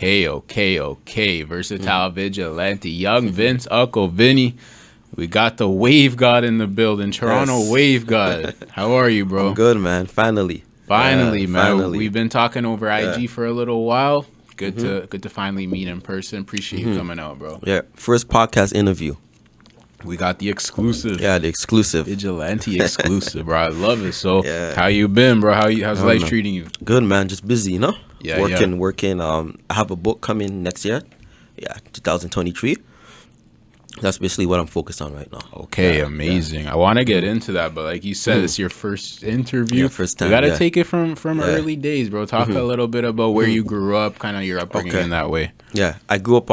Okay. Versatile Vigilante. Young Vince, Uncle Vinny. We got the Wave God in the building. Toronto Yes. Wave God. How are you, bro? I'm good, man. Finally, Finally, man. Finally. We've been talking over IG for a little while. Good Mm-hmm. to finally meet in person. Appreciate you coming out, bro. Yeah, first podcast interview. We got the exclusive. Yeah, the exclusive. Vigilante exclusive, bro. I love it. So, Yeah. how you been, bro? How's I don't life know. treating you? Good, man. Just busy, you know. Yeah, working. I have a book coming next year. Yeah, 2023. That's basically what I'm focused on right now. Okay, Yeah, amazing. I want to get into that, but like you said, it's your first interview. Yeah, first time, We got to yeah. take it from early days, bro. Talk a little bit about where you grew up, kind of your upbringing Okay. in that way. Yeah, I grew up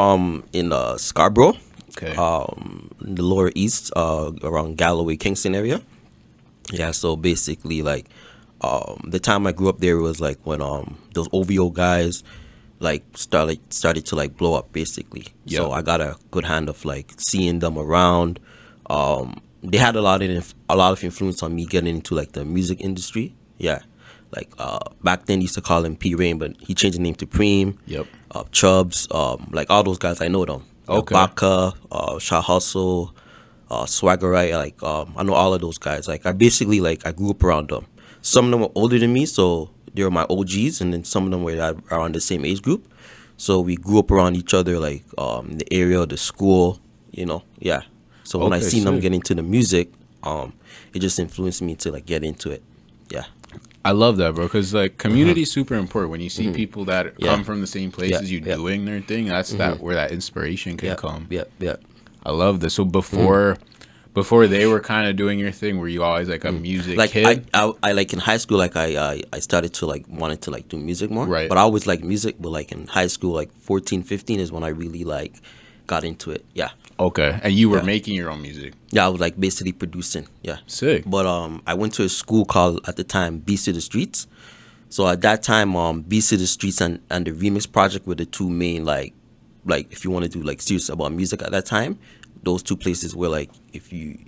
in Scarborough, Okay. in the Lower East, around Galloway, Kingston area. Yeah, so basically like the time I grew up there was like when those OVO guys like started to like blow up basically. Yep. So I got a good hand of like seeing them around. They had a lot of influence on me getting into like the music industry. Yeah. Like back then used to call him P Rain, but he changed the name to Preem. Yep. Chubbs, like all those guys I know them. Okay. Baka, Shah Hustle, Swaggerite, like I know all of those guys. Like I basically like I grew up around them. Some of them were older than me, so they were my OGs, and then some of them were around the same age group. So we grew up around each other, like the area, the school, you know. Yeah. So when I Okay, seen them sick. get into the music, it just influenced me to like get into it. Yeah. I love that, bro, because like community is super important. When you see people that Yeah. come from the same place Yeah, as you yeah. doing their thing, that's that where that inspiration can Yeah. come. Yeah. Yeah. I love this. So before they were kind of doing your thing, were you always like a music Like kid? I like in high school, like I started to like wanted to like do music more. Right. But I always liked music, but like in high school, like 14, 15 is when I really like got into it. Yeah. Okay, and you were Yeah. making your own music. Yeah, I was like basically producing. Yeah. Sick. But I went to a school called at the time Beast to the Streets. So at that time, Beast to the Streets and the Remix Project were the two main like if you want to do like serious about music at that time, those two places were like if you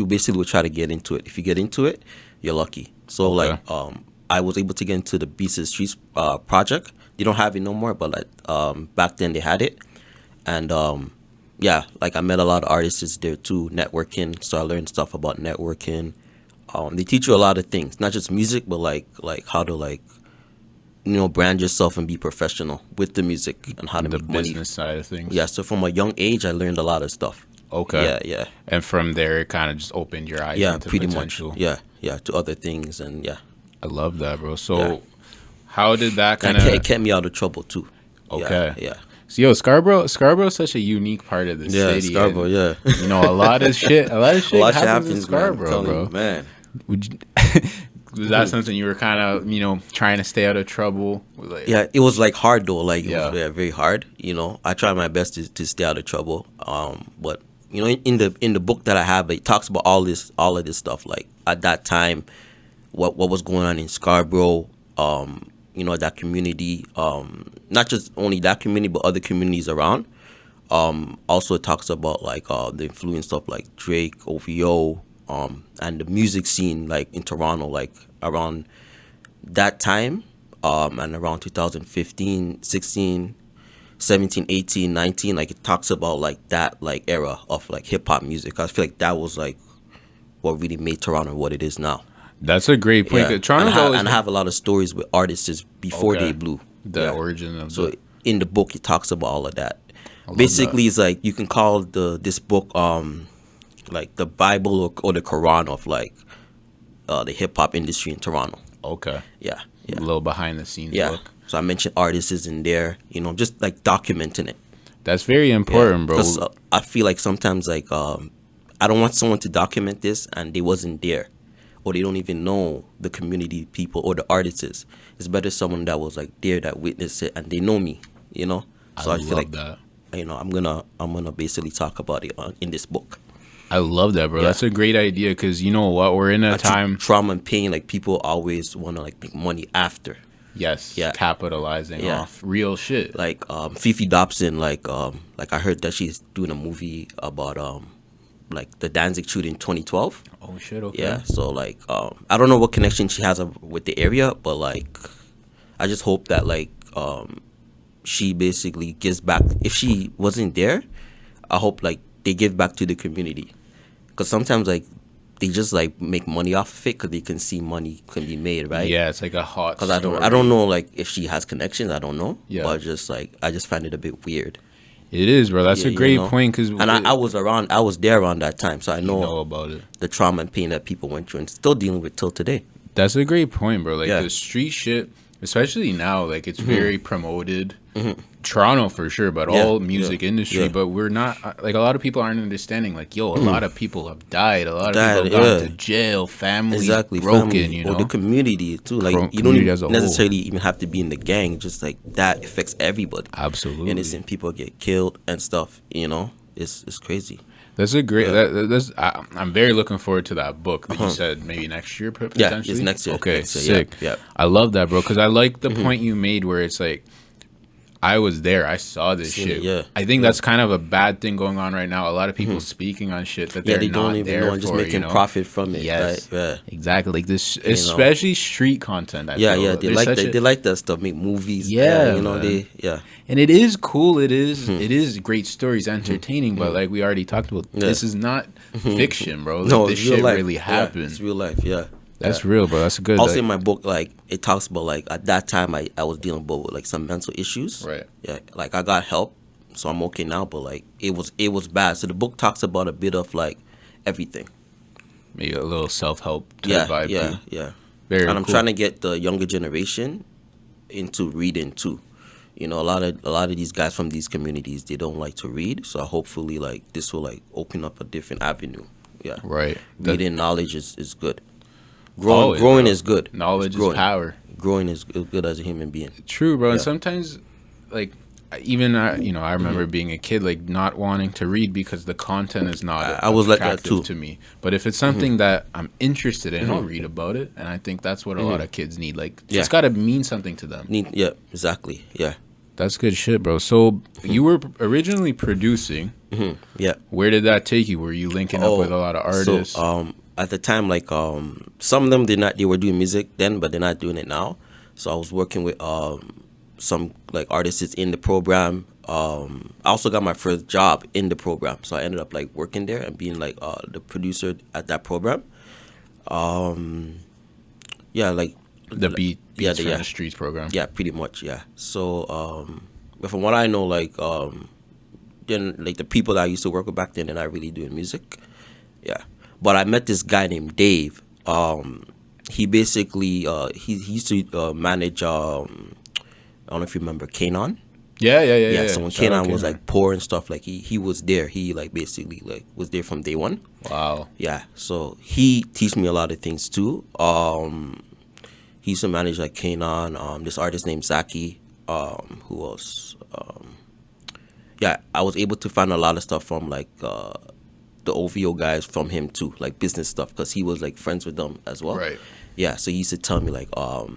basically would try to get into it. If you get into it, you're lucky. So Okay. like I was able to get into the Beast to the Streets project. They don't have it no more, but like back then they had it, and yeah, like I met a lot of artists there too, networking. So I learned stuff about networking. They teach you a lot of things, not just music, but like how to like, you know, brand yourself and be professional with the music and how to The make money. business side of things. Yeah, so from a young age, I learned a lot of stuff. Okay. Yeah, yeah, And from there, it kind of just opened your eyes yeah, into pretty potential. much. Yeah, yeah, to other things, and yeah, I love that, bro. So, Yeah. how did that and kind it of? kept me out of trouble too. Okay. Yeah, So, yo, Scarborough's such a unique part of the yeah, city. Scarborough. and, Yeah, You know, a lot of shit happens in man. I'm Scarborough, telling bro. you, man. Would you, was that something you were kind of, you know, trying to stay out of trouble? Like, Yeah, it was like hard though. Like it Yeah. was very hard. You know, I tried my best to stay out of trouble. But you know, in the book that I have, it talks about all of this stuff. Like at that time, what was going on in Scarborough. You know, that community. Not just only that community, but other communities around. Also, it talks about like the influence of like Drake, OVO, and the music scene like in Toronto, like around that time, and around 2015, 16, 17, 18, 19, like it talks about like that like era of like hip hop music. I feel like that was like what really made Toronto what it is now. That's a great point. Yeah. 'Cause Toronto's always and I have a lot of stories with artists before Okay. they blew. the Yeah. origin of So the. in the book, it talks about all of that. love Basically, it's like you can call this book like the Bible or the Quran of like the hip hop industry in Toronto. Okay. Yeah, A yeah, little behind the scenes yeah. look. So I mentioned artists in there, you know, just like documenting it. That's very important, bro. Because I feel like sometimes like I don't want someone to document this and they wasn't there, or they don't even know the community people or the artists. It's better someone that was like there that witnessed it and they know me, you know. So I, feel love like that. you know I'm gonna basically talk about it in this book. I love that, bro. Yeah. That's a great idea because you know what? We're in a Like, time. trauma and pain, like people always want to like make money after. Yes. Yeah. Capitalizing Yeah. off real shit. Like Fifi Dobson, like I heard that she's doing a movie about like the Danzig Shooting 2012. Oh shit. Okay. Yeah, so like I don't know what connection she has with the area, but like I just hope that like she basically gives back. If she wasn't there, I hope like they give back to the community, because sometimes like they just like make money off of it because they can see money can be made, right? Yeah, it's like a hot. Because I don't know like if she has connections. I don't know. Yeah. But just like I just find it a bit weird. It is, bro. That's a great point. Cause I was there around that time, so I know about it. The trauma and pain that people went through and still dealing with till today. That's a great point, bro. Like the street shit, especially now, like it's very promoted. Toronto for sure, but all music industry. But we're not like a lot of people aren't understanding. Like, yo, a lot of people have died. A lot of people gone to jail. Families broken. Family, you know, or the community too. Like you don't even necessarily even have to be in the gang. Just like that affects everybody. Absolutely, innocent people get killed and stuff. You know, it's crazy. That's a great. I'm very looking forward to that book that you said maybe next year potentially. Yeah, it's next year. Okay, next year, sick. Yeah. I love that, bro, because I like the point you made where it's like, I was there. I saw this shit. I think that's kind of a bad thing going on right now. A lot of people speaking on shit that they're they not don't even there know and just making profit from it. Yes, right? Exactly. Like this, especially street content. They like that stuff. Make movies. And it is cool. It is great stories, entertaining. But like we already talked about, this is not fiction, bro. Like, no, this shit life. really happened. It's real life. Yeah. That's real, bro. That's good. Also in my book, like it talks about like at that time I was dealing with like some mental issues. Right. Yeah. Like I got help, so I'm okay now. But like it was bad. So the book talks about a bit of like everything. Maybe a little self-help vibe. Yeah. Very and I'm cool. trying to get the younger generation into reading too. You know, a lot of these guys from these communities, they don't like to read. So hopefully like this will like open up a different avenue. Yeah. Right. Reading knowledge is good. Growing is good. Knowledge is power. Growing is good as a human being. True, bro. And sometimes, like, even I remember being a kid, like, not wanting to read because the content is not I was like that too to me. But if it's something that I'm interested in, I'll read about it. And I think that's what a lot of kids need. Like, it's got to mean something to them. Yeah, exactly. Yeah. That's good shit, bro. So you were originally producing. Yeah. Where did that take you? Were you linking up with a lot of artists? So, at the time, like some of them they were doing music then, but they're not doing it now. So I was working with some like artists in the program. I also got my first job in the program, so I ended up like working there and being like the producer at that program. Like the Beats from the Streets program. Yeah, pretty much. Yeah. So, but from what I know, like then like the people that I used to work with back then, they're not really doing music. Yeah. But I met this guy named Dave. He basically he used to manage. I don't know if you remember Kanon. Yeah. So when Kanon was like poor and stuff, like he was there. He like basically like was there from day one. Wow. Yeah. So he teach me a lot of things too. He used to manage like Kanon. This artist named Zaki. Who else? I was able to find a lot of stuff from like. The OVO guys from him too, like business stuff, because he was like friends with them as well. Right. Yeah, so he used to tell me like, oh,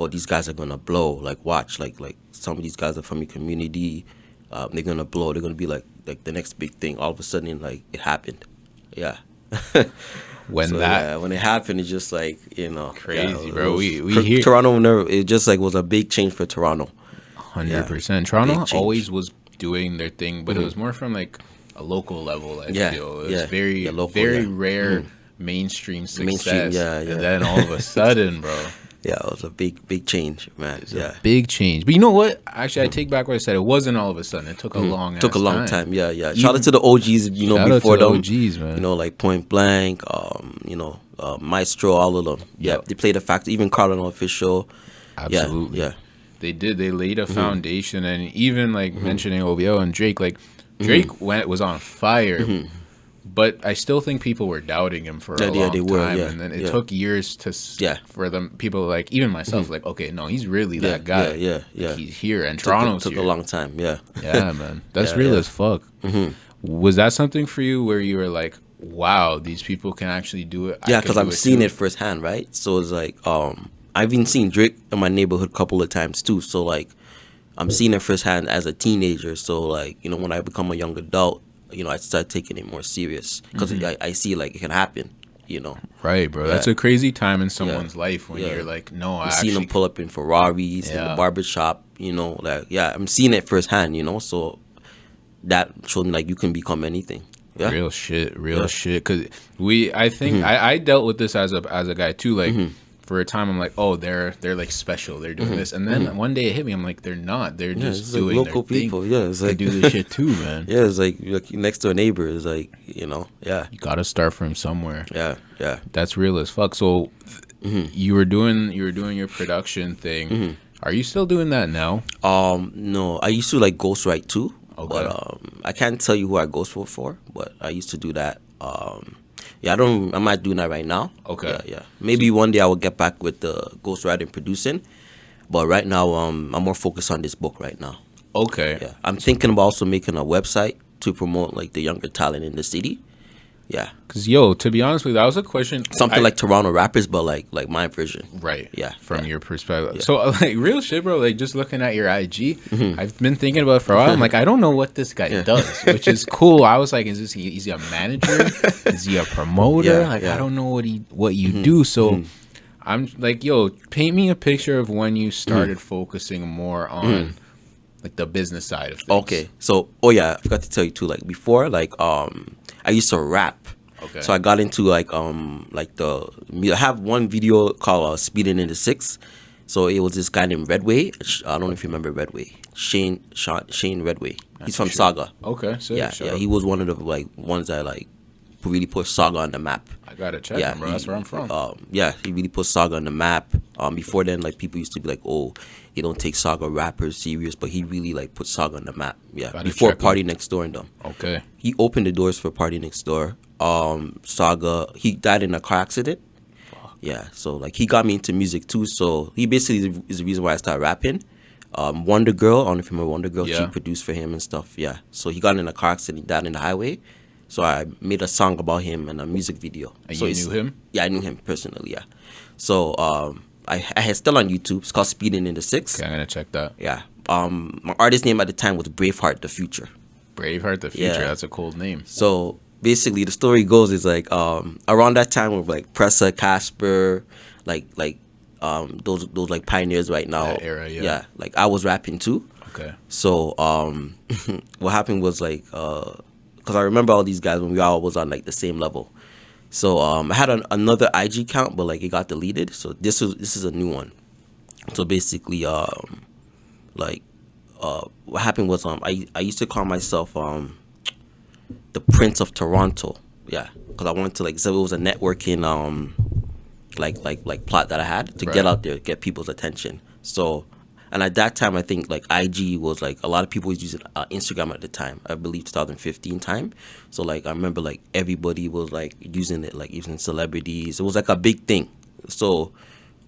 these guys are gonna blow. Like, watch, like some of these guys are from your community. They're gonna blow. They're gonna be like the next big thing. All of a sudden, like it happened. Yeah. When it happened, it's just like crazy, bro. We hear Toronto. It just like was a big change for Toronto. 100%. Toronto always was doing their thing, but it was more from like a local level. I feel it was very rare mainstream success. And then all of a sudden, bro. Yeah, it was a big change, man. A big change. But you know what? Actually, I take back what I said. It wasn't all of a sudden. It took a long time. Yeah. Shout out to the OGs, before them. OGs, man. Like Point Blank, Maestro, all of them. Yeah, they played a factor. Even Carlin Official. Absolutely. Yeah. They did. They laid a foundation. And even like mentioning OVO and Drake, like Drake was on fire. But I still think people were doubting him for a long time, and then it took years for them. People like even myself, like, okay, no, he's really that guy. Like, he's here, and Toronto's took here. a long time. Yeah, man, that's real as fuck. Was that something for you where you were like, wow, these people can actually do it? Yeah, because I'm seeing it firsthand, right? So it's like, I've been seeing Drake in my neighborhood a couple of times too. So like, I'm seeing it firsthand as a teenager. So like, when I become a young adult. I start taking it more serious because I see like it can happen, Right, bro. That's a crazy time in someone's life when you're like, no, I've seen them pull up in Ferraris in the barbershop, you know, like, yeah, I'm seeing it firsthand, you know, so that showed me like you can become anything. Yeah. Real shit. Because I think I dealt with this as a guy too. Like for a time, I'm like, oh, they're like special. They're doing this, and then one day it hit me. I'm like, they're not. They're just doing like local people. Thing. Yeah, it's like they do this shit too, man. Yeah, it's like next to a neighbor. It's like, you know, yeah. You gotta start from somewhere. Yeah. That's real as fuck. So you were doing your production thing. Are you still doing that now? No, I used to like ghostwrite too. Okay. But I can't tell you who I ghostwrote for, but I used to do that. Yeah, I'm not doing that right now. Okay. Yeah. Maybe one day I will get back with the ghostwriting producing, but right now I'm more focused on this book right now. Okay. Yeah, I'm thinking about also making a website to promote like the younger talent in the city. Yeah. Cause to be honest with you, that was a question. Something like Toronto rappers, but like my version. Right. Yeah. From your perspective. Yeah. So like real shit, bro. Like just looking at your IG, I've been thinking about it for a while. I'm like, I don't know what this guy does, which is cool. I was like, is he a manager? Is he a promoter? I don't know what you do. So I'm like, paint me a picture of when you started focusing more on like the business side of things. Okay. So I forgot to tell you too. Like before, like I used to rap. Okay. So I got into like I have one video called Speedin in the 6. So it was this guy named Redway. I don't know if you remember Redway. Shane Redway. He's from Saga. Okay. So yeah. He was one of the like ones that like really put Saga on the map. I gotta check him, bro. That's where I'm from. He really put Saga on the map. Before then, like people used to be like, oh, you don't take Saga rappers serious, but he really like put Saga on the map. Yeah. Before Party Next Door and them. Okay. He opened the doors for Party Next Door. Saga, he died in a car accident. Fuck. Yeah, so like he got me into music too. So he basically is the reason why I started rapping. Wonder Girl, I don't know if you remember Wonder Girl. Yeah. She produced for him and stuff. Yeah, so he got in a car accident, died in the highway. So I made a song about him and a music video. And so you knew him? Yeah, I knew him personally. Yeah, so I had still on YouTube. It's called Speedin in the 6. Okay, I'm gonna check that. Yeah. My artist name at the time was Braveheart the Future. Braveheart the Future. Yeah. That's a cool name. So basically, the story goes is like around that time with like Pressa, Casper, like those like pioneers right now. That era, yeah. Yeah, like I was rapping too. Okay. So what happened was like because I remember all these guys when we all was on like the same level. So I had another IG account, but like it got deleted. So this is a new one. So basically, what happened was I used to call myself the Prince of Toronto. Yeah, because I wanted to like, so it was a networking like plot that I had to get out there, get people's attention. So, and at that time I think like IG was like a lot of people was using Instagram at the time. I believe 2015 time. So like I remember like everybody was like using it, like even celebrities. It was like a big thing. So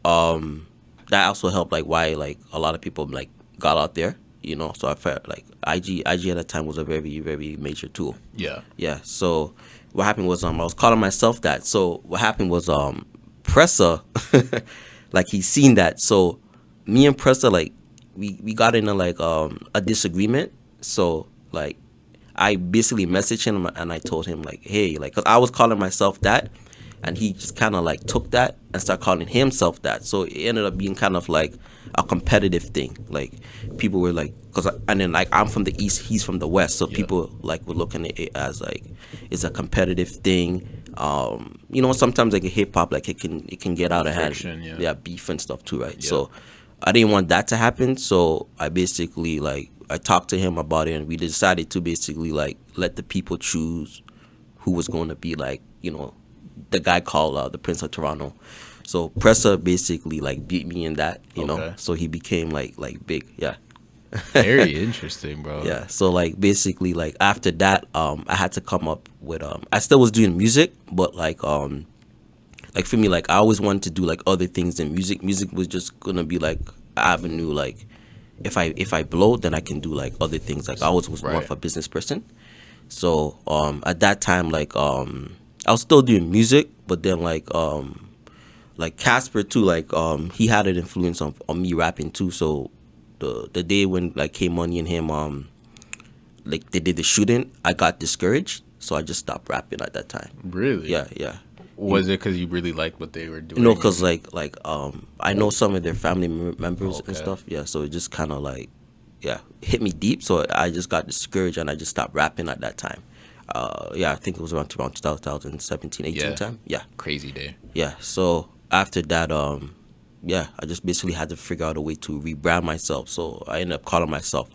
that also helped like why like a lot of people like got out there. You know, so I felt like IG at that time was a very, very major tool. Yeah. Yeah. So what happened was I was calling myself that. So what happened was Pressa, like he seen that. So me and Pressa like we got into like a disagreement. So like I basically messaged him and I told him like, hey, like, cause I was calling myself that, and he just kind of like took that and started calling himself that. So it ended up being kind of like a competitive thing. Like people were like, and then like I'm from the east, he's from the west, so people like were looking at it as like it's a competitive thing. You know, sometimes like in hip hop, like it can get out of hand. Yeah, beef and stuff too, right? Yeah. So I didn't want that to happen. So I basically like I talked to him about it, and we decided to basically like let the people choose who was going to be like, you know, the guy called the Prince of Toronto. So Pressa basically like beat me in that, you know. So he became like big, yeah. Very interesting, bro. Yeah. So like basically like after that, I had to come up with I still was doing music, but like for me, like I always wanted to do like other things than music. Music was just gonna be like an avenue. Like if I blow, then I can do like other things. Like I always was more of a business person. So at that time, like I was still doing music, but then like Casper too, like he had an influence on me rapping too. So the day when like K-Money and him like they did the shooting, I got discouraged, so I just stopped rapping at that time. Really? Yeah. Was it because you really liked what they were doing? You know, because I know some of their family members and stuff. Yeah, so it just kind of like, yeah, hit me deep. So I just got discouraged and I just stopped rapping at that time. Yeah, I think it was around 2017, 18 time. Yeah, crazy day. Yeah, so after that, yeah, I just basically had to figure out a way to rebrand myself. So I ended up calling myself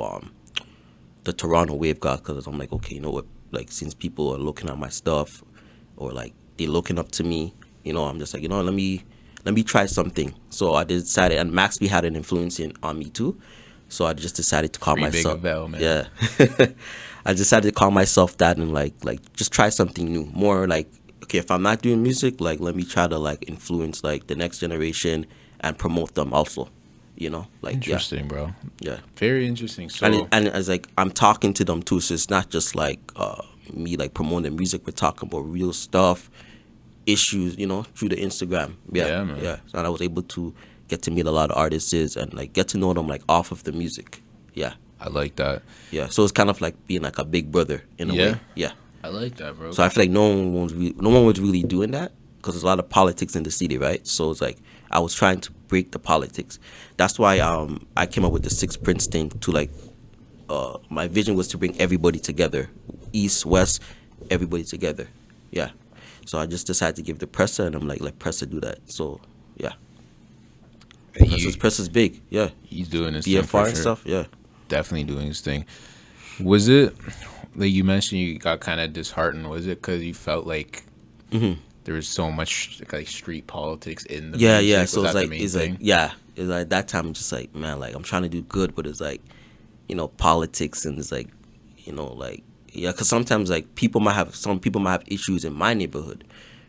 the Toronto Wave God, because I'm like, okay, you know what? Like, since people are looking at my stuff, or like they're looking up to me, you know, I'm just like, you know, let me try something. So I decided, and Maxby had an influence on me too. So I just decided to call myself. Yeah, I decided to call myself that, and like just try something new. More like, okay, if I'm not doing music, like let me try to like influence like the next generation and promote them also. You know, like interesting, bro. Yeah, very interesting. So and it's like I'm talking to them too, so it's not just like me like promoting the music. We're talking about real stuff, issues, you know, through the Instagram. Yeah, man. Yeah. So I was able to get to meet a lot of artists and like get to know them like off of the music. Yeah, I like that. Yeah, so it's kind of like being like a big brother in a way. Yeah, I like that, bro. So I feel like no one was really doing that, because there's a lot of politics in the city, right? So it's like I was trying to break the politics. That's why I came up with the 6 Princeton to like my vision was to bring everybody together, East, West, everybody together. Yeah. So I just decided to give the Pressa, and I'm like, let Pressa do that. So yeah. Pressa's big. Yeah. He's doing his BFR thing and stuff. Yeah. Definitely doing his thing. Was it like you mentioned you got kind of disheartened? Was it because you felt like there was so much like street politics in the music? Yeah. So it's like that time I'm just like, man, like I'm trying to do good, but it's like, you know, politics, and it's like, you know, like, yeah, because sometimes like some people might have issues in my neighborhood,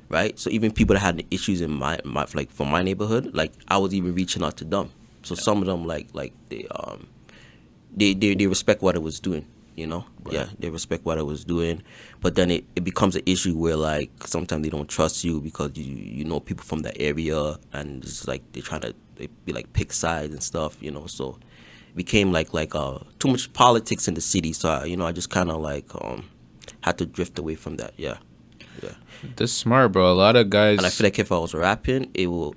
right? So even people that had issues in my like from my neighborhood, like I was even reaching out to them. So some of them like they respect what I was doing, you know. Right. Yeah, they respect what I was doing, but then it becomes an issue where like sometimes they don't trust you because you know people from the area, and it's like they be like pick sides and stuff, you know. So it became like too much politics in the city. So I just kind of like had to drift away from that. Yeah. That's smart, bro. A lot of guys, and I feel like if I was rapping, it will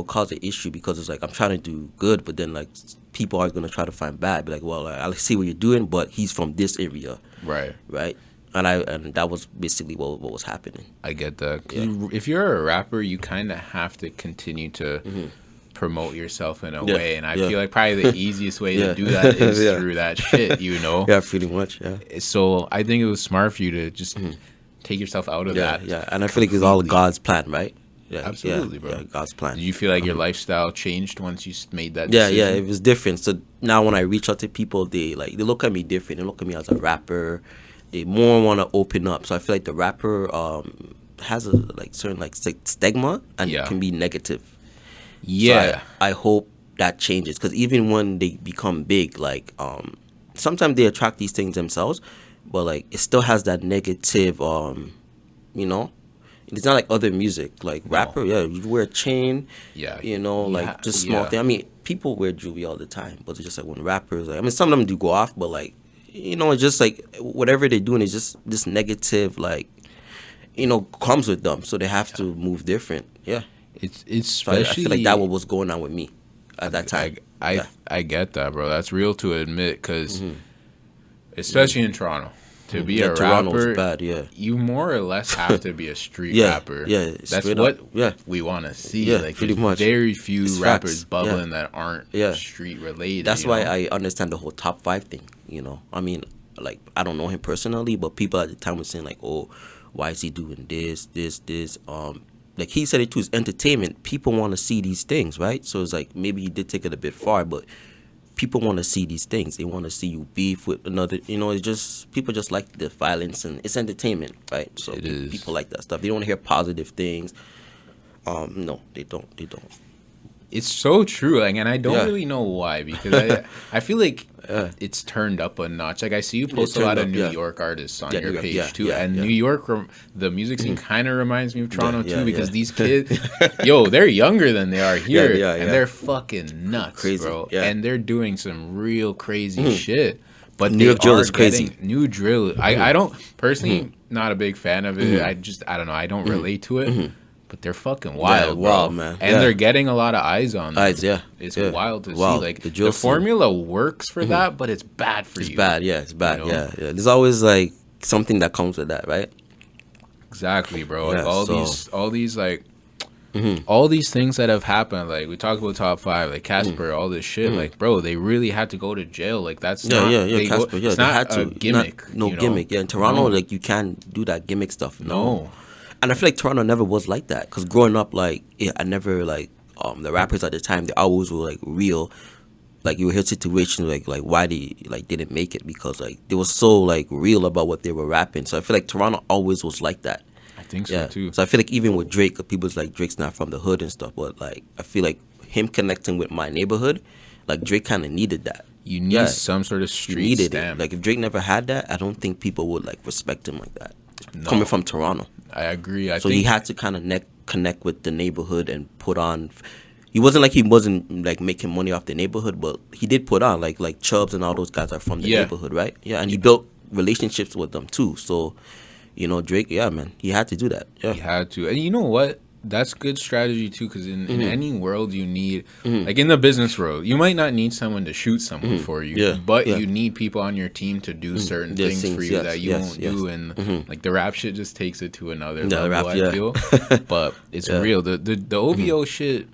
cause an issue, because it's like I'm trying to do good, but then like people are gonna try to find bad. Be like, well, I see what you're doing, but he's from this area, right? And that was basically what was happening. I get that. If you're a rapper, you kind of have to continue to promote yourself in a way, and I feel like probably the easiest way to do that is through that shit, you know? Yeah, pretty much. Yeah. So I think it was smart for you to just take yourself out of that. Yeah, and I feel like it's all God's plan, right? Yeah, absolutely, bro. Yeah, God's plan. Did you feel like your lifestyle changed once you made that decision? Yeah, it was different. So now when I reach out to people, they look at me different. They look at me as a rapper. They more want to open up. So I feel like the rapper has a like certain like stigma, and it can be negative. Yeah. So I hope that changes, because even when they become big, like sometimes they attract these things themselves, but like it still has that negative you know. It's not like other music, like rapper. Yeah, you wear a chain. Yeah, you know, like just small thing. I mean, people wear jewelry all the time, but it's just like when rappers, like, I mean, some of them do go off, but like, you know, it's just like whatever they're doing is just this negative, like, you know, comes with them, so they have to move different. Yeah, it's especially. So I feel like that was going on with me at that time. I get that, bro. That's real to admit, because especially in Toronto. To be a rapper, bad, you more or less have to be a street rapper. Yeah, that's what we want to see. Yeah, like, pretty much. Very few rappers bubbling that aren't street related. That's why I understand the whole top 5 thing. You know, I mean, like I don't know him personally, but people at the time were saying like, "Oh, why is he doing this? Like he said it too. It's entertainment. People want to see these things, right? So it's like maybe he did take it a bit far, but people want to see these things. They want to see you beef with another. You know, it's just people just like the violence, and it's entertainment, right? So people like that stuff. They don't want to hear positive things. No, they don't. It's so true, like, and I don't really know why, because I feel like it's turned up a notch. Like I see you post a lot of New York artists on your page too, and New York, the music scene kind of reminds me of Toronto too, because these kids, they're younger than they are here, and they're fucking nuts, crazy, bro, and they're doing some real crazy shit. But New York drill is crazy. New drill, I don't personally not a big fan of it. I don't know. I don't relate to it. but they're fucking wild, yeah, bro. Wild, man. And they're getting a lot of eyes on them. Yeah. It's wild to see. Like, the formula works for that, but it's bad for you. It's bad, yeah. It's bad, you know? Yeah. There's always, like, something that comes with that, right? Exactly, bro. Like, all these, like, all these things that have happened, like, we talked about top 5, like, Casper, all this shit, like, bro, they really had to go to jail. Like, that's not... Casper, it's not had to. A gimmick. No gimmick, In Toronto, like, you can't do that gimmick stuff. No. And I feel like Toronto never was like that. Because growing up, like, I never, like, the rappers at the time, they always were, like, real. Like, you would hear situations, like why they, like, didn't make it. Because, like, they were so, like, real about what they were rapping. So I feel like Toronto always was like that. I think so, too. So I feel like even with Drake, people's like, Drake's not from the hood and stuff. But, like, I feel like him connecting with my neighborhood, like, Drake kind of needed that. You need some sort of street stamp. Like, if Drake never had that, I don't think people would, like, respect him like that. No. Coming from Toronto. I agree. So he had to kind of connect with the neighborhood and put on. He wasn't like making money off the neighborhood, but he did put on like Chubbs and all those guys are from the neighborhood, right? Yeah, and he built relationships with them too. So, you know, Drake, man, he had to do that. Yeah, he had to. And you know what? That's good strategy too, because in any world you need, like in the business world, you might not need someone to shoot someone for you, but you need people on your team to do certain things for you that you won't do, and like the rap shit just takes it to another level. I feel, but it's real. The OVO shit,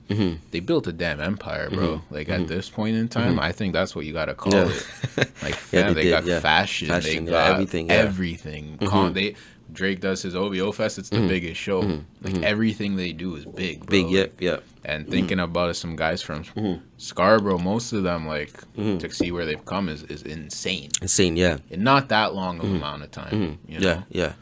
they built a damn empire, bro. Like at this point in time, I think that's what you gotta call it. Like, fam, they got fashion, they got everything. Drake does his OVO Fest. It's the biggest show. Like everything they do is big, bro. Big, yep. And thinking about it, some guys from Scarborough, most of them, like, to see where they've come is insane. Insane, yeah. In not that long of amount of time. You know? Yeah.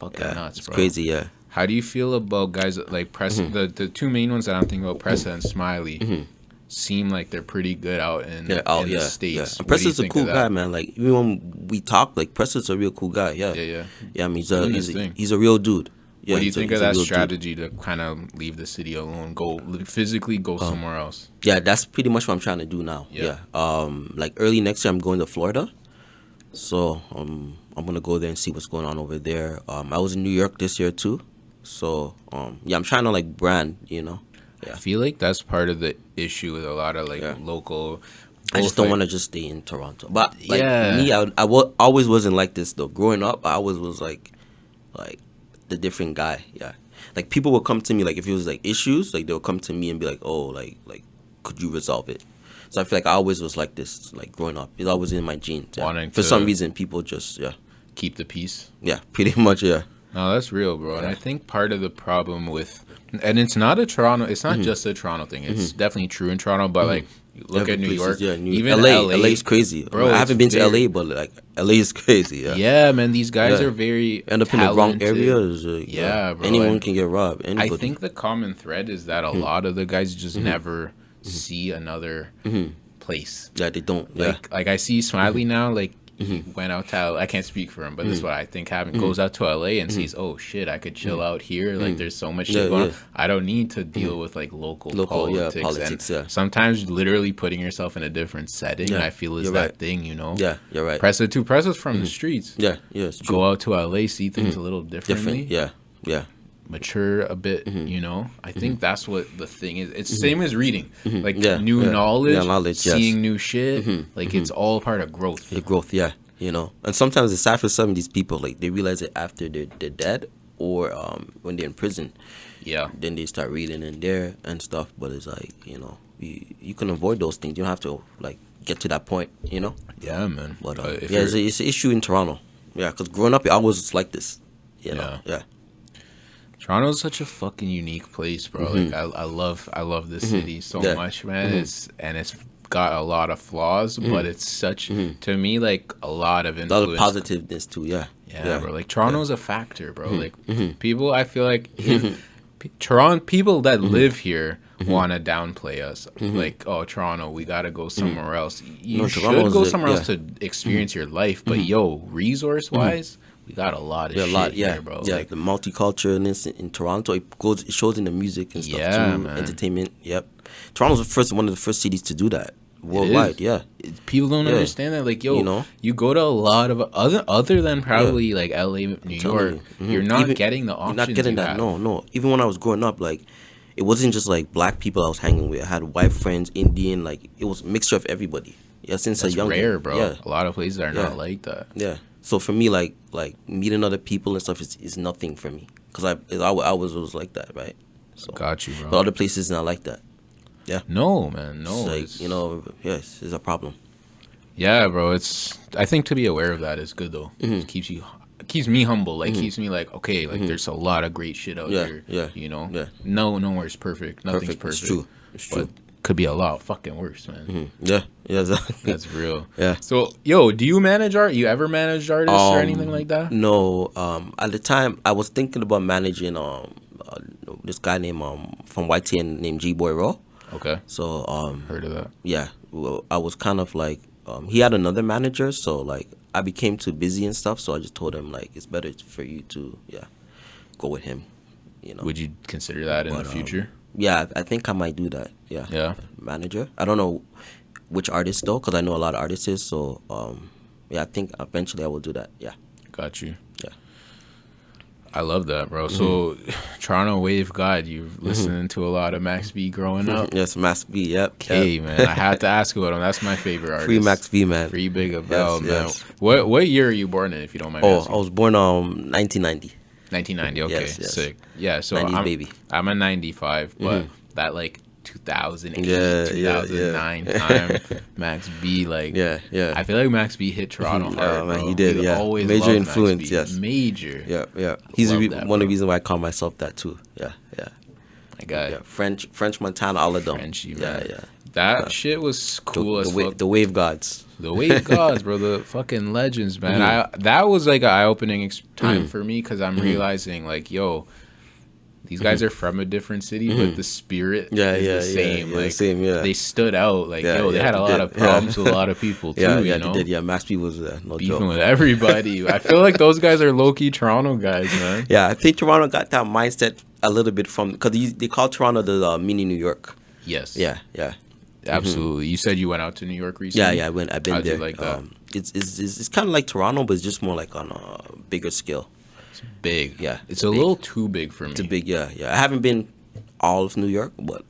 Fucking nuts, bro. It's crazy, yeah. How do you feel about guys like Pressa? The two main ones that I'm thinking about, Pressa and Smiley, seem like they're pretty good out in the States. Yeah. And Pressa's a cool guy, man. Like, even when we talk, like, Pressa's a real cool guy. Yeah. I mean, he's a real dude. Yeah, what do you think of that strategy to kind of leave the city alone, go physically go somewhere else? Yeah, that's pretty much what I'm trying to do now. Yeah. Like early next year, I'm going to Florida. So I'm gonna go there and see what's going on over there. I was in New York this year too. So I'm trying to like brand, you know. Yeah. I feel like that's part of the issue with a lot of like local. I just don't want to just stay in Toronto. But like me, I always wasn't like this though. Growing up, I always was like the different guy. Yeah, like people would come to me like if it was like issues, like they'll come to me and be like, oh, like could you resolve it? So I feel like I always was like this, like growing up. It's always in my genes. Yeah. For some reason, people just keep the peace. Yeah, pretty much. Yeah. No, that's real, bro. And I think part of the problem with, and it's not a Toronto, it's not just a Toronto thing. It's definitely true in Toronto, but like, you look at New York, even LA. LA's crazy. Bro, I haven't been to LA, but like, LA is crazy. Yeah, man, these guys are very end up talented. In the wrong areas. Bro. Anyone can get robbed. Anybody. I think the common thread is that a lot of the guys just never see another place. Yeah, they don't. Like I see Smiley now, like, he went out to LA. I can't speak for him, but this is what I think happened. Goes out to LA and sees, oh shit, I could chill out here. Like there's so much shit going on. I don't need to deal with like local politics. And sometimes literally putting yourself in a different setting, I feel is that thing, you know. Yeah, you're right. Pressa's from the streets. Yeah, it's true. Go out to LA, see things a little differently. Yeah. Mature a bit, you know. I think that's what the thing is. It's the same as reading, like new knowledge, seeing new shit. Like it's all part of growth. Growth, you know. And sometimes it's sad for some of these people. Like they realize it after they're dead or when they're in prison. Yeah. Then they start reading in there and stuff. But it's like, you know, you can avoid those things. You don't have to like get to that point, you know. Yeah, man. But it's an issue in Toronto. Yeah, because growing up, I was like this. You know? Yeah. Toronto's such a fucking unique place, bro. Like I love this city so much, man. It's got a lot of flaws, but it's such to me like a lot of influence. A lot of positiveness too, yeah, bro. Like Toronto's a factor, bro. Like people, I feel like Toronto people that live here want to downplay us. Like, oh, Toronto, we gotta go somewhere else. You should go somewhere else to experience your life, but resource wise. We got a lot of shit here, bro. Yeah, like the multiculturalness in Toronto, it shows in the music and stuff too. Man. Entertainment, Toronto's one of the first cities to do that worldwide. Yeah, people don't understand that. Like, yo, you go to a lot of other than probably like L.A., New York. You're not getting the options. You're not getting that. No. Even when I was growing up, like, it wasn't just like black people I was hanging with. I had white friends, Indian. Like, it was a mixture of everybody. Yeah, since that's a young rare, bro. Yeah. A lot of places are not like that. Yeah. So for me, like meeting other people and stuff is nothing for me, because I was like that, right? So got you, bro. But other places not like that. Yeah. No, man. No. It's like, yes, it's a problem. Yeah, bro. I think to be aware of that is good though. It keeps me humble. Like keeps me like, okay, like there's a lot of great shit out there. Yeah. You know. Yeah. Nowhere's perfect. Nothing's perfect. It's true. Could be a lot fucking worse, man. Yeah, exactly. That's real. Yeah. So, yo, do you manage art? You ever managed artists or anything like that? No. At the time, I was thinking about managing this guy named from YTN named G-Boy Raw. Okay. So heard of that? Yeah. Well, I was kind of like he had another manager, so like I became too busy and stuff. So I just told him like it's better for you to go with him. You know. Would you consider that in the future? Yeah, I think I might do that. Yeah. Yeah. Manager. I don't know which artist though, because I know a lot of artists. So I think eventually I will do that. Yeah. Got you. Yeah. I love that, bro. So Toronto Wave God, you've listened to a lot of Max B growing up. Yes, Max B. Yep. Okay, man. I had to ask about him. That's my favorite artist. Free Max B, man. Free Big Abel, man. Yes. What year are you born in, if you don't mind asking? I was born 1990. 1990, okay, yes. Sick. Yeah, so 90s baby. I'm a 95, but that like 2008, 2009 time, Max B, like, I feel like Max B hit Toronto hard, man, bro. he did, Always major influence, yes. Major. Yeah. He's one of the reasons why I call myself that too. Yeah. My God. Yeah. French Montana, all of them. Frenchy, man. Yeah. That shit was cool as fuck. The Wave Gods. The Wave Gods, bro. The fucking legends, man. That was like an eye-opening time for me, because I'm realizing, like, yo, these guys are from a different city, but the spirit is the same. Like, same, they stood out. Like, they had a lot of problems with a lot of people, too, you know? They did. Yeah, Max B was no beefing joke. with everybody. I feel like those guys are low-key Toronto guys, man. Yeah, I think Toronto got that mindset a little bit from, because they call Toronto the mini New York. Yes. Yeah. Absolutely. You said you went out to New York recently? Yeah, I've been How'd there. You like that? It's kind of like Toronto, but it's just more like on a bigger scale. It's big. Yeah. It's a little too big for me. It's big, yeah. I haven't been all of New York, but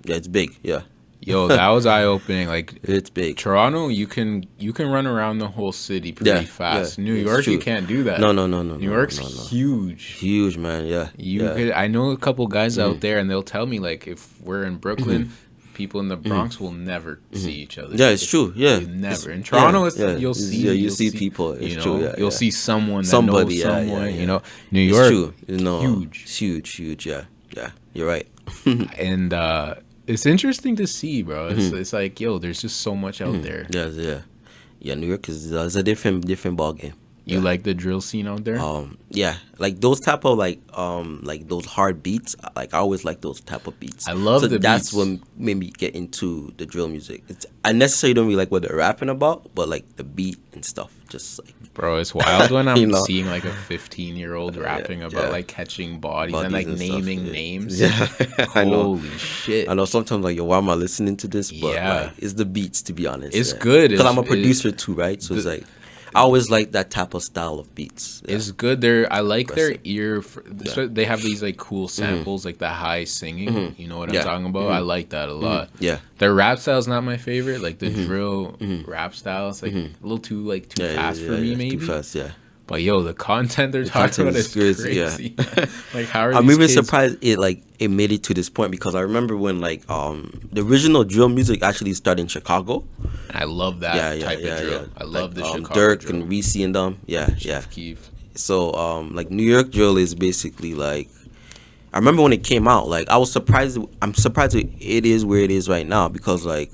it's big, yeah. Yo, that was eye-opening. Like, it's big. Toronto, you can run around the whole city pretty fast. New York, you can't do that. No. New York's huge. Huge, man. Yeah. I know a couple guys out there, and they'll tell me, like, if we're in Brooklyn, people in the Bronx will never see each other. Yeah, it's true. Yeah, never. In Toronto, you'll see people. It's true. Yeah, you'll see someone that knows someone. You know, New York, huge. It's huge. Yeah. You're right. And it's interesting to see, bro. It's like, yo, there's just so much out there. Yeah. New York is a different ball game. You like the drill scene out there? Yeah, like those type of like those hard beats. Like I always like those type of beats. I love the beats. That's what made me get into the drill music. I necessarily don't really like what they're rapping about, but like the beat and stuff, just like. Bro, it's wild when I'm seeing like a 15-year-old rapping about like catching bodies and like naming names. Yeah, I know. Holy shit! I know. Sometimes like, yo, why am I listening to this? But like, it's the beats, to be honest. It's good because I'm a producer too, right? So it's like. I always like that type of style of beats. Yeah. It's good. I like their ear. So they have these like cool samples, like the high singing. You know what I'm talking about? I like that a lot. Yeah. Their rap style's not my favorite. Like the drill rap style, it's like a little too fast for me, maybe. Too fast, yeah. But yo, the content they're talking about is crazy. Yeah. Like how are I'm these even kids? surprised it made it to this point, because I remember when like the original drill music actually started in Chicago. I love that type of drill. I love the Chicago Dirk drill. and Reese and them. Yeah. Keith. So like New York drill is basically like, I remember when it came out, like I was surprised. I'm surprised it is where it is right now, because like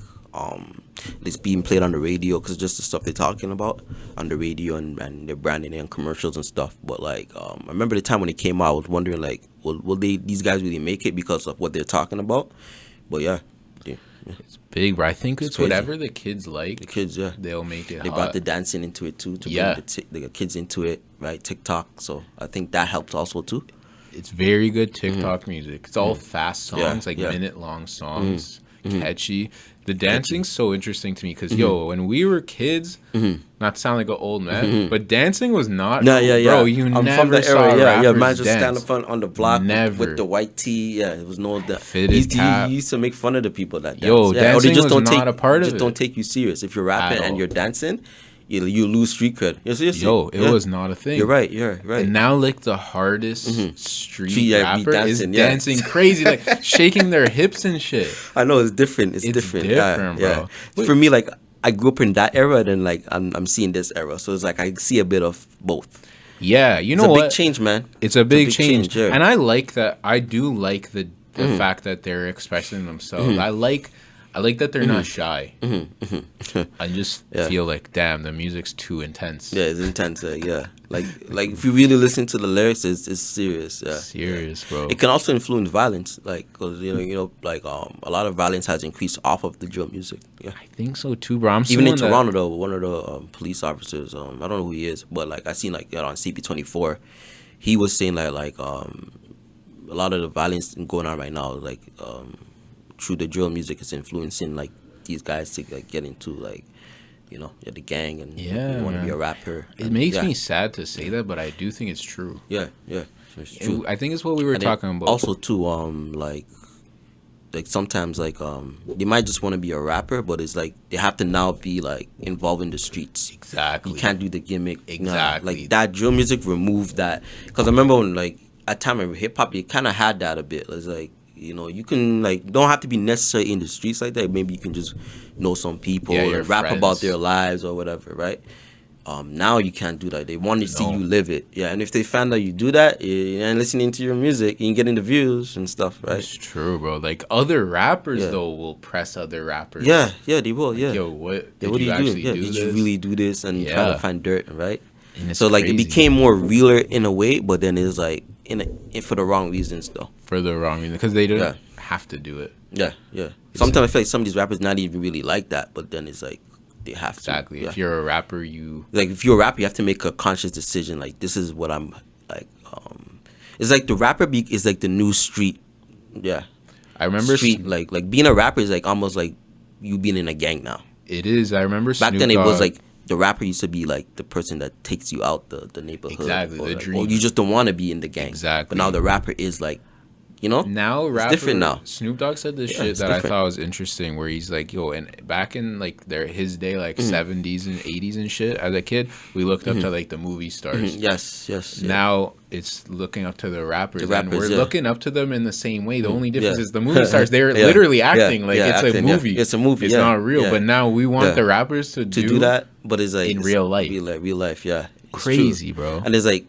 it's being played on the radio, because just the stuff they're talking about on the radio and they're branding it on commercials and stuff. But like I remember the time when it came out, I was wondering like, will these guys really make it because of what they're talking about? But yeah. It's big, bro. I think it's whatever the kids like. The kids, they'll make it. They brought the dancing into it too, to bring the kids into it, right? TikTok. So I think that helps also too. It's very good TikTok music. It's all fast songs, like minute-long songs. catchy. The dancing's so interesting to me because, when we were kids, not to sound like an old man, but dancing was not, bro, you I'm never from the saw era, rappers man just dance. stand up on the block with the white tee, it was no that. He used to make fun of the people that dance. Dancing or they just was don't not a part of it. Just don't take you serious. If you're rapping and you're dancing, you lose street cred. It was not a thing. You're right. And now, like, the hardest street rapper is dancing crazy, like shaking their hips and shit. I know it's different. It's different, bro. For me, like I grew up in that era, and then like I'm seeing this era, so it's like I see a bit of both. Yeah, you know what? It's a big change, man. It's a big change. And I like that. I do like the fact that they're expressing themselves. I like that they're not shy. I just feel like, damn, the music's too intense. Yeah, it's intense. Like if you really listen to the lyrics, it's serious. Serious, bro. It can also influence violence, like because like a lot of violence has increased off of the drill music. Yeah, I think so too, bro. Even in Toronto, though, one of the police officers, I don't know who he is, but like I seen like on CP24, he was saying like a lot of the violence going on right now, like through the drill music is influencing like these guys to like get into like the gang and want to be a rapper. It makes me sad to say that, but I do think it's true. Yeah, it's true. I think it's what we were talking about. Also too, like sometimes like they might just want to be a rapper, but it's like they have to now be like involved in the streets. Exactly. You can't do the gimmick. Exactly. Like that drill music removed that, because I remember when like at time of hip hop, it kind of had that a bit. It's like, you can like don't have to be necessarily in the streets like that. Maybe you can just know some people and rap about their lives or whatever, right? Now you can't do that. They want to see you live it. Yeah, and if they find out you do that, and listening to your music, you can get into views and stuff, right? It's true, bro. Like other rappers though will press other rappers. Yeah, they will. Yeah. Like, yo, what did you actually do? do Did this? you really do this? And try to find dirt, right? And so like crazy. It became more realer in a way, but then it's like for the wrong reasons though. For the wrong reason, because they don't have to do it. Yeah. Sometimes I feel like some of these rappers not even really like that, but then it's like they have to. Exactly. If you're a rapper, you have to make a conscious decision. Like, this is what I'm like. It's like the rapper is like the new street. Yeah. I remember street like being a rapper is like almost like you being in a gang now. It is. I remember back then it was like the rapper used to be like the person that takes you out the neighborhood. Exactly. Or, the dream. Or you just don't want to be in the gang. Exactly. But now the rapper is like, now it's different now. Snoop Dogg said this shit that I thought was interesting, where he's like, yo, and back in like his day, like 70s and 80s and shit, as a kid, we looked up to like the movie stars. Yes. Now it's looking up to the rappers, and we're looking up to them in the same way. The only difference is the movie stars, they're literally acting like it's acting, a movie. It's a movie. It's not real. But now we want the rappers to do that, but it's like in real life. Real life, yeah. Crazy, bro. And it's like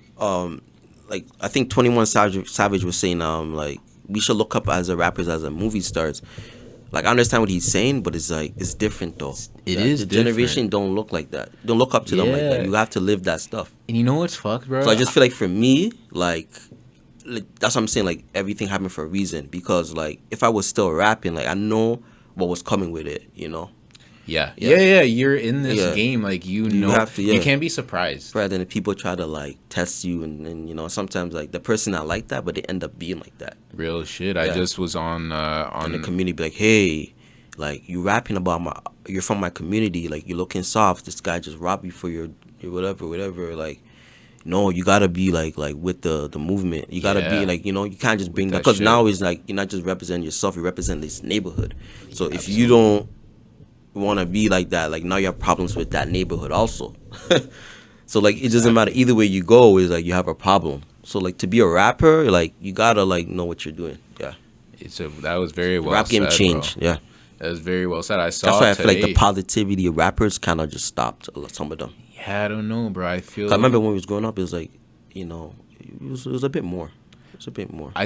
I think 21 Savage was saying like we should look up as a rappers as a movie stars. Like, I understand what he's saying, but it's like it's different though. It is the different. Generation don't look like that. Don't look up to them like that. You have to live that stuff. And you know what's fucked, bro? So I just feel like for me, like that's what I'm saying. Like, everything happened for a reason, because like if I was still rapping, like I know what was coming with it. Yeah. You're in this game, like you have to, you can't be surprised. Rather than people try to like test you, and sometimes like the person not like that, but they end up being like that. Real shit. I just was on the community, be like, hey, like you rapping about you're from my community, like you're looking soft. This guy just robbed you for your whatever. Like, no, you gotta be like with the movement. You gotta be like, you can't just bring that, because now it's like you're not just representing yourself, you represent this neighborhood. So if you don't want to be like that, like now you have problems with that neighborhood also. So like it doesn't matter either way you go, is like you have a problem. So like to be a rapper, like you gotta like know what you're doing. Yeah, that was very well rap said, game changed, bro. Yeah, that was very well said. I saw that's why I today. feel like the positivity of rappers kind of just stopped, some of them. Yeah, I don't know, bro. I remember when we was growing up, it was like, it was a bit more. It's a bit more. I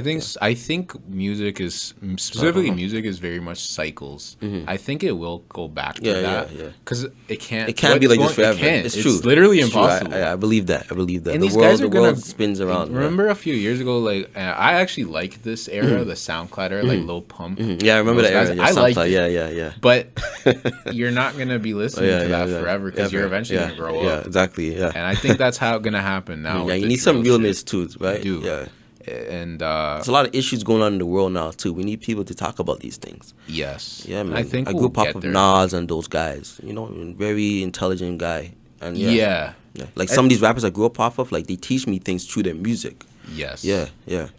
think music is music is very much cycles. I think it will go back to that. Yeah. Because it can't. It can't be like this forever. It's true. It's literally impossible. I believe that. And these guys are the world spins around. Remember a few years ago, like I actually liked this era, the SoundCloud era, like Lil Pump. Yeah, I remember that era. I liked it. Yeah. But you're not gonna be listening to that forever, because you're eventually gonna grow up. Yeah, exactly. Yeah. And I think that's how it's gonna happen now. Yeah, you need some realness too, right? You do. Yeah. And there's a lot of issues going on in the world now too. We need people to talk about these things. Yes. Yeah, man. I think I grew up off of Nas and those guys. You know, very intelligent guy. And yeah. Like some of these rappers I grew up off of, like they teach me things through their music. Yes. Yeah.